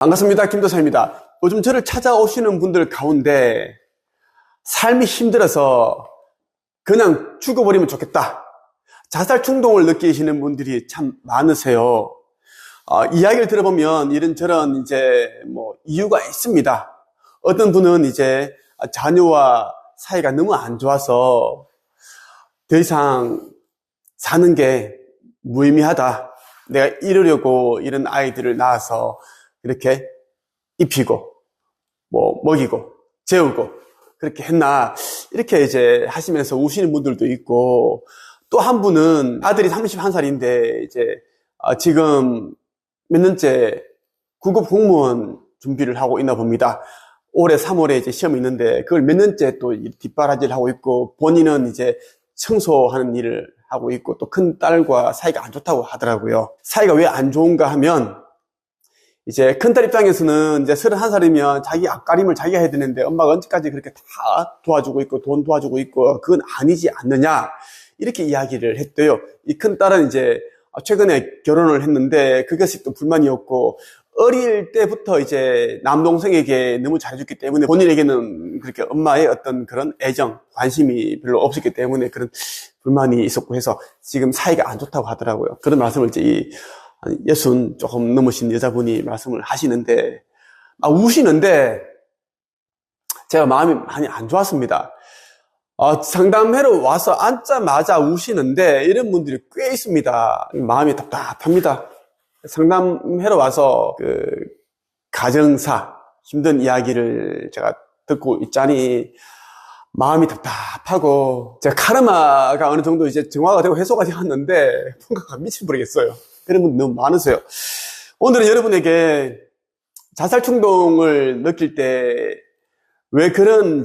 반갑습니다. 김도사입니다. 요즘 저를 찾아오시는 분들 가운데 삶이 힘들어서 그냥 죽어버리면 좋겠다, 자살 충동을 느끼시는 분들이 참 많으세요. 이야기를 들어보면 이런저런 이유가 있습니다. 어떤 분은 자녀와 사이가 너무 안 좋아서 더 이상 사는 게 무의미하다, 내가 이러려고 이런 아이들을 낳아서 이렇게 입히고 먹이고 재우고 그렇게 했나, 이렇게 하시면서 우시는 분들도 있고, 또 한 분은 아들이 31살인데 지금 몇 년째 9급 공무원 준비를 하고 있나 봅니다. 올해 3월에 시험이 있는데 그걸 몇 년째 또 뒷바라지를 하고 있고, 본인은 청소하는 일을 하고 있고, 또 큰 딸과 사이가 안 좋다고 하더라고요. 사이가 왜 안 좋은가 하면, 큰딸 입장에서는 31살이면 자기 앞가림을 자기가 해야 되는데 엄마가 언제까지 그렇게 다 도와주고 있고 돈 도와주고 있고 그건 아니지 않느냐, 이렇게 이야기를 했대요. 이 큰딸은 최근에 결혼을 했는데 그것이 또 불만이었고, 어릴 때부터 남동생에게 너무 잘해줬기 때문에 본인에게는 그렇게 엄마의 어떤 그런 애정, 관심이 별로 없었기 때문에 그런 불만이 있었고 해서 지금 사이가 안 좋다고 하더라고요. 그런 말씀을 60 조금 넘으신 여자분이 말씀을 하시는데, 우시는데 제가 마음이 많이 안 좋았습니다. 상담회로 와서 앉자마자 우시는데 이런 분들이 꽤 있습니다. 마음이 답답합니다. 상담회로 와서 가정사 힘든 이야기를 제가 듣고 있자니 마음이 답답하고, 제가 카르마가 어느 정도 정화가 되고 해소가 되었는데 뭔가 미쳐버리겠어요. 그런 분 너무 많으세요. 오늘은 여러분에게 자살 충동을 느낄 때 왜 그런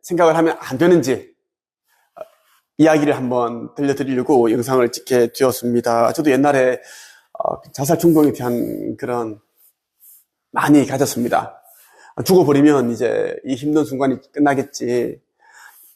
생각을 하면 안 되는지 이야기를 한번 들려드리려고 영상을 찍게 되었습니다. 저도 옛날에 자살 충동에 대한 그런 많이 가졌습니다. 죽어버리면 이 힘든 순간이 끝나겠지,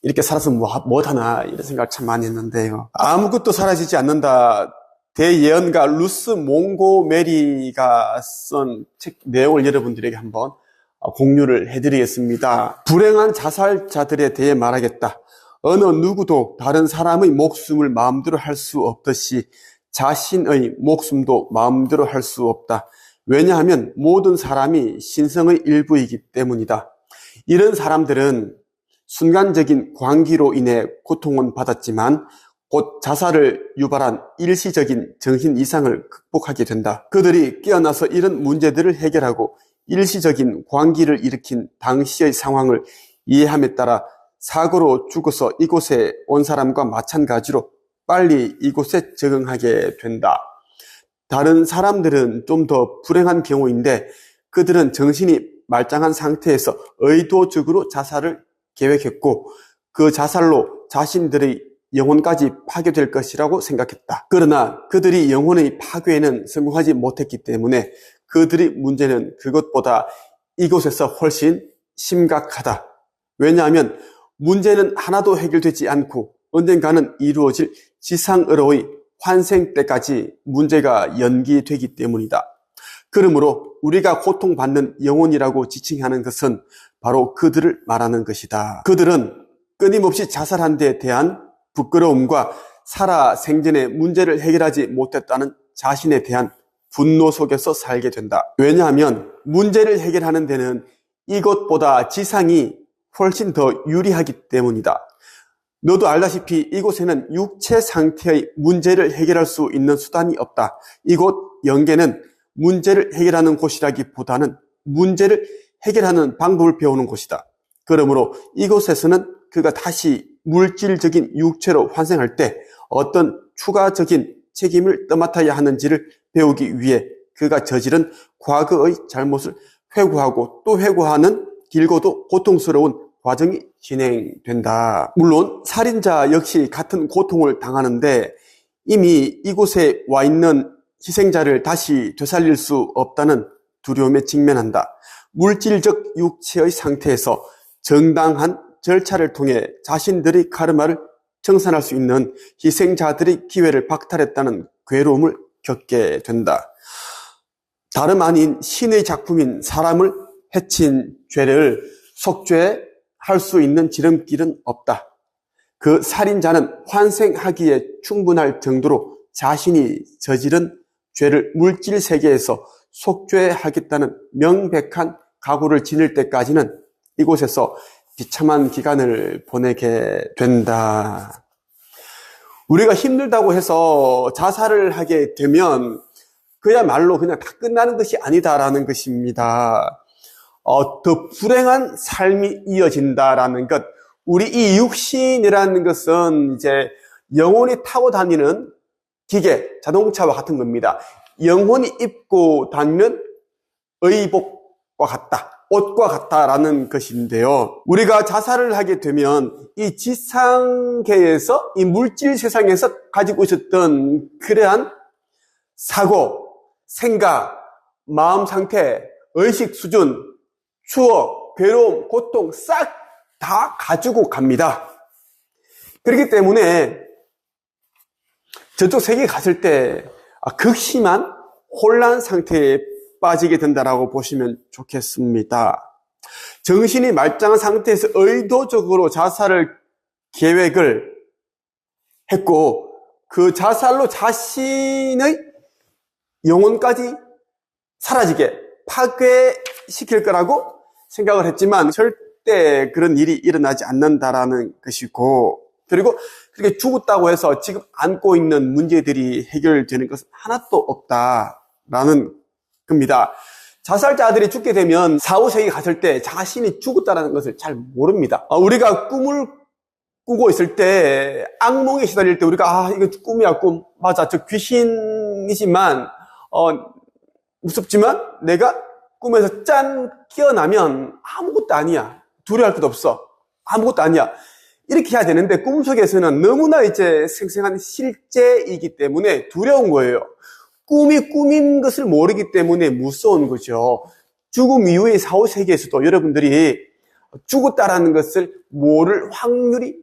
이렇게 살아서 뭐하나, 이런 생각을 참 많이 했는데요. 아무것도 사라지지 않는다, 대예언가 루스 몽고메리가 쓴 책 내용을 여러분들에게 한번 공유를 해드리겠습니다. 불행한 자살자들에 대해 말하겠다. 어느 누구도 다른 사람의 목숨을 마음대로 할 수 없듯이 자신의 목숨도 마음대로 할 수 없다. 왜냐하면 모든 사람이 신성의 일부이기 때문이다. 이런 사람들은 순간적인 광기로 인해 고통은 받았지만 곧 자살을 유발한 일시적인 정신 이상을 극복하게 된다. 그들이 깨어나서 이런 문제들을 해결하고 일시적인 광기를 일으킨 당시의 상황을 이해함에 따라 사고로 죽어서 이곳에 온 사람과 마찬가지로 빨리 이곳에 적응하게 된다. 다른 사람들은 좀 더 불행한 경우인데 그들은 정신이 말짱한 상태에서 의도적으로 자살을 계획했고 그 자살로 자신들의 영혼까지 파괴될 것이라고 생각했다. 그러나 그들이 영혼의 파괴에는 성공하지 못했기 때문에 그들의 문제는 그것보다 이곳에서 훨씬 심각하다. 왜냐하면 문제는 하나도 해결되지 않고 언젠가는 이루어질 지상으로의 환생 때까지 문제가 연기되기 때문이다. 그러므로 우리가 고통받는 영혼이라고 지칭하는 것은 바로 그들을 말하는 것이다. 그들은 끊임없이 자살한 데 대한 부끄러움과 살아 생전에 문제를 해결하지 못했다는 자신에 대한 분노 속에서 살게 된다. 왜냐하면 문제를 해결하는 데는 이것보다 지상이 훨씬 더 유리하기 때문이다. 너도 알다시피 이곳에는 육체 상태의 문제를 해결할 수 있는 수단이 없다. 이곳 영계는 문제를 해결하는 곳이라기보다는 문제를 해결하는 방법을 배우는 곳이다. 그러므로 이곳에서는 그가 다시 물질적인 육체로 환생할 때 어떤 추가적인 책임을 떠맡아야 하는지를 배우기 위해 그가 저지른 과거의 잘못을 회고하고 또 회고하는 길고도 고통스러운 과정이 진행된다. 물론 살인자 역시 같은 고통을 당하는데 이미 이곳에 와 있는 희생자를 다시 되살릴 수 없다는 두려움에 직면한다. 물질적 육체의 상태에서 정당한 절차를 통해 자신들의 카르마를 청산할 수 있는 희생자들의 기회를 박탈했다는 괴로움을 겪게 된다. 다름 아닌 신의 작품인 사람을 해친 죄를 속죄할 수 있는 지름길은 없다. 그 살인자는 환생하기에 충분할 정도로 자신이 저지른 죄를 물질 세계에서 속죄하겠다는 명백한 각오를 지닐 때까지는 이곳에서 비참한 기간을 보내게 된다. 우리가 힘들다고 해서 자살을 하게 되면 그야말로 그냥 다 끝나는 것이 아니다라는 것입니다. 더 불행한 삶이 이어진다라는 것. 우리 이 육신이라는 것은 이제 영혼이 타고 다니는 기계, 자동차와 같은 겁니다. 영혼이 입고 다니는 의복과 같다. 옷과 같다라는 것인데요. 우리가 자살을 하게 되면 이 지상계에서, 이 물질 세상에서 가지고 있었던 그러한 사고, 생각, 마음 상태, 의식 수준, 추억, 괴로움, 고통 싹 다 가지고 갑니다. 그렇기 때문에 저쪽 세계에 갔을 때 극심한 혼란 상태에 빠지게 된다라고 보시면 좋겠습니다. 정신이 말짱한 상태에서 의도적으로 자살을 계획을 했고 그 자살로 자신의 영혼까지 사라지게 파괴시킬 거라고 생각을 했지만 절대 그런 일이 일어나지 않는다라는 것이고, 그리고 그렇게 죽었다고 해서 지금 안고 있는 문제들이 해결되는 것은 하나도 없다라는 겁니다. 자살자들이 죽게 되면 사후세계에 갔을 때 자신이 죽었다는 것을 잘 모릅니다. 우리가 꿈을 꾸고 있을 때, 악몽에 시달릴 때 우리가 이거 꿈이야 꿈, 맞아 저 귀신이지만 무섭지만 내가 꿈에서 짠 깨어나면 아무것도 아니야, 두려워할 것도 없어, 아무것도 아니야, 이렇게 해야 되는데 꿈속에서는 너무나 이제 생생한 실제이기 때문에 두려운 거예요. 꿈이 꿈인 것을 모르기 때문에 무서운 거죠. 죽음 이후의 사후세계에서도 여러분들이 죽었다라는 것을 모를 확률이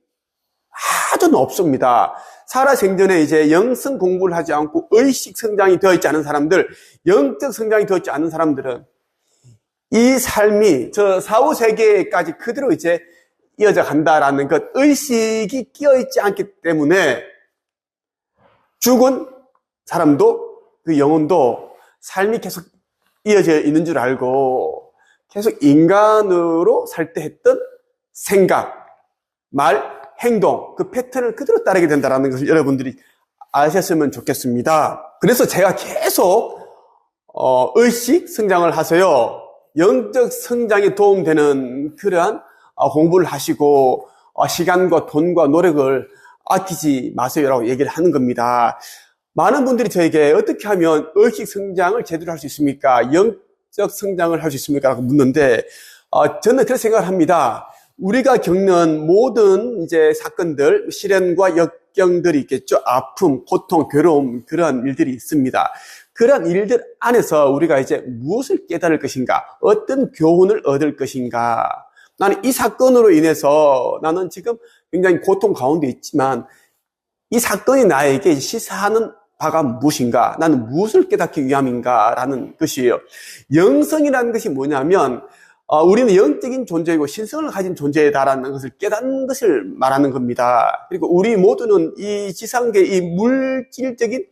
아주 높습니다. 살아생전에 이제 영성 공부를 하지 않고 의식 성장이 되어 있지 않은 사람들, 영적 성장이 되어 있지 않은 사람들은 이 삶이 저 사후세계까지 그대로 이제 이어져 간다라는 것, 의식이 끼어 있지 않기 때문에 죽은 사람도 그 영혼도 삶이 계속 이어져 있는 줄 알고 계속 인간으로 살 때 했던 생각, 말, 행동, 그 패턴을 그대로 따르게 된다는 것을 여러분들이 아셨으면 좋겠습니다. 그래서 제가 계속 의식 성장을 하세요. 영적 성장에 도움되는 그러한 공부를 하시고 시간과 돈과 노력을 아끼지 마세요라고 얘기를 하는 겁니다. 많은 분들이 저에게 어떻게 하면 의식 성장을 제대로 할 수 있습니까? 영적 성장을 할 수 있습니까? 라고 묻는데 저는 그렇게 생각을 합니다. 우리가 겪는 모든 이제 사건들, 시련과 역경들이 있겠죠. 아픔, 고통, 괴로움, 그런 일들이 있습니다. 그런 일들 안에서 우리가 이제 무엇을 깨달을 것인가? 어떤 교훈을 얻을 것인가? 나는 이 사건으로 인해서 나는 지금 굉장히 고통 가운데 있지만 이 사건이 나에게 시사하는 바가 무엇인가? 나는 무엇을 깨닫기 위함인가? 라는 것이에요. 영성이라는 것이 뭐냐면 우리는 영적인 존재이고 신성을 가진 존재다라는 것을 깨닫는 것을 말하는 겁니다. 그리고 우리 모두는 이 지상계, 이 물질적인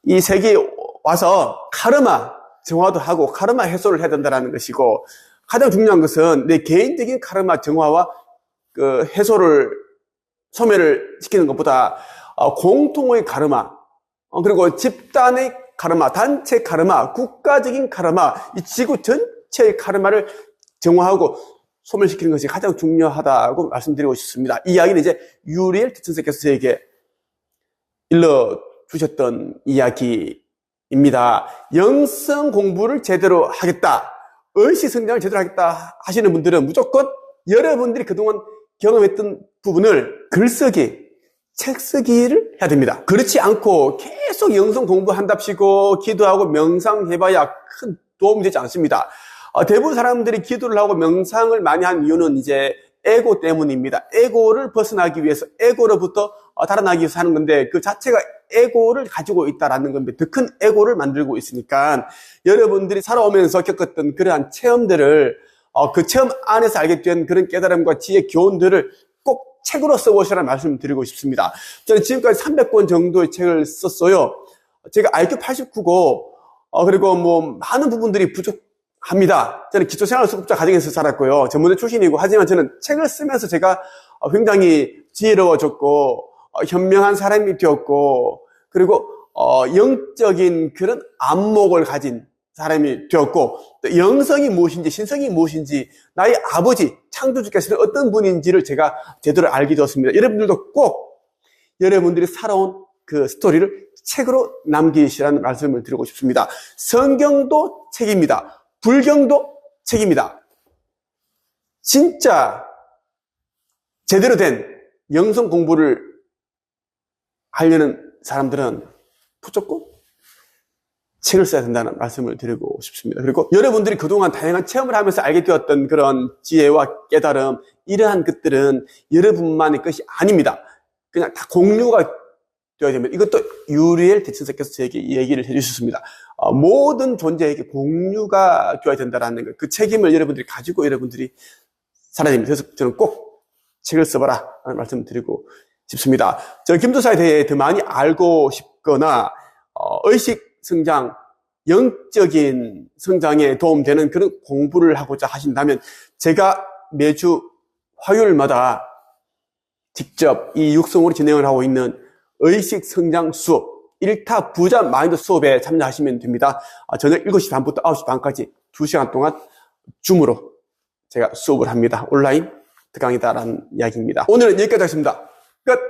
이 세계에 와서 카르마 정화도 하고 카르마 해소를 해야 된다는 것이고, 가장 중요한 것은 내 개인적인 카르마 정화와 그 해소를 소멸을 시키는 것보다 공통의 카르마, 그리고 집단의 카르마, 단체 카르마, 국가적인 카르마, 이 지구 전체의 카르마를 정화하고 소멸시키는 것이 가장 중요하다고 말씀드리고 싶습니다. 이 이야기는 이제 유리엘 대천사께서 저에게 일러주셨던 이야기입니다. 영성 공부를 제대로 하겠다, 의식 성장을 제대로 하겠다 하시는 분들은 무조건 여러분들이 그동안 경험했던 부분을 글쓰기, 책 쓰기를 해야 됩니다. 그렇지 않고 계속 영성 공부한답시고 기도하고 명상해봐야 큰 도움이 되지 않습니다. 대부분 사람들이 기도를 하고 명상을 많이 한 이유는 이제 에고 때문입니다. 에고를 벗어나기 위해서, 에고로부터 달아나기 위해서 하는 건데 그 자체가 에고를 가지고 있다라는 겁니다. 더 큰 에고를 만들고 있으니까 여러분들이 살아오면서 겪었던 그러한 체험들을 그 체험 안에서 알게 된 그런 깨달음과 지혜, 교훈들을 꼭 책으로 써보시라는 말씀을 드리고 싶습니다. 저는 지금까지 300권 정도의 책을 썼어요. 제가 IQ 89고 그리고 많은 부분들이 부족합니다. 저는 기초생활수급자 가정에서 살았고요. 전문대 출신이고 하지만 저는 책을 쓰면서 제가 굉장히 지혜로워졌고 현명한 사람이 되었고 그리고 영적인 그런 안목을 가진 사람이 되었고 또 영성이 무엇인지 신성이 무엇인지 나의 아버지 창조주께서는 어떤 분인지를 제가 제대로 알게 되었습니다. 여러분들도 꼭 여러분들이 살아온 그 스토리를 책으로 남기시라는 말씀을 드리고 싶습니다. 성경도 책입니다. 불경도 책입니다. 진짜 제대로 된 영성 공부를 하려는 사람들은 무조건 책을 써야 된다는 말씀을 드리고 싶습니다. 그리고 여러분들이 그동안 다양한 체험을 하면서 알게 되었던 그런 지혜와 깨달음, 이러한 것들은 여러분만의 것이 아닙니다. 그냥 다 공유가 되어야 됩니다. 이것도 유리엘 대천사께서 저에게 얘기를 해주셨습니다. 모든 존재에게 공유가 되어야 된다는 것, 그 책임을 여러분들이 가지고 여러분들이 살아야 됩니다. 그래서 저는 꼭 책을 써봐라 라는 말씀을 드리고 싶습니다. 저는 김도사에 대해 더 많이 알고 싶거나 의식 성장, 영적인 성장에 도움되는 그런 공부를 하고자 하신다면 제가 매주 화요일마다 직접 이 육성으로 진행을 하고 있는 의식 성장 수업 1타 부자 마인드 수업에 참여하시면 됩니다. 저녁 7시 반부터 9시 반까지 2시간 동안 줌으로 제가 수업을 합니다. 온라인 특강이다라는 이야기입니다. 오늘은 여기까지 하겠습니다. 끝!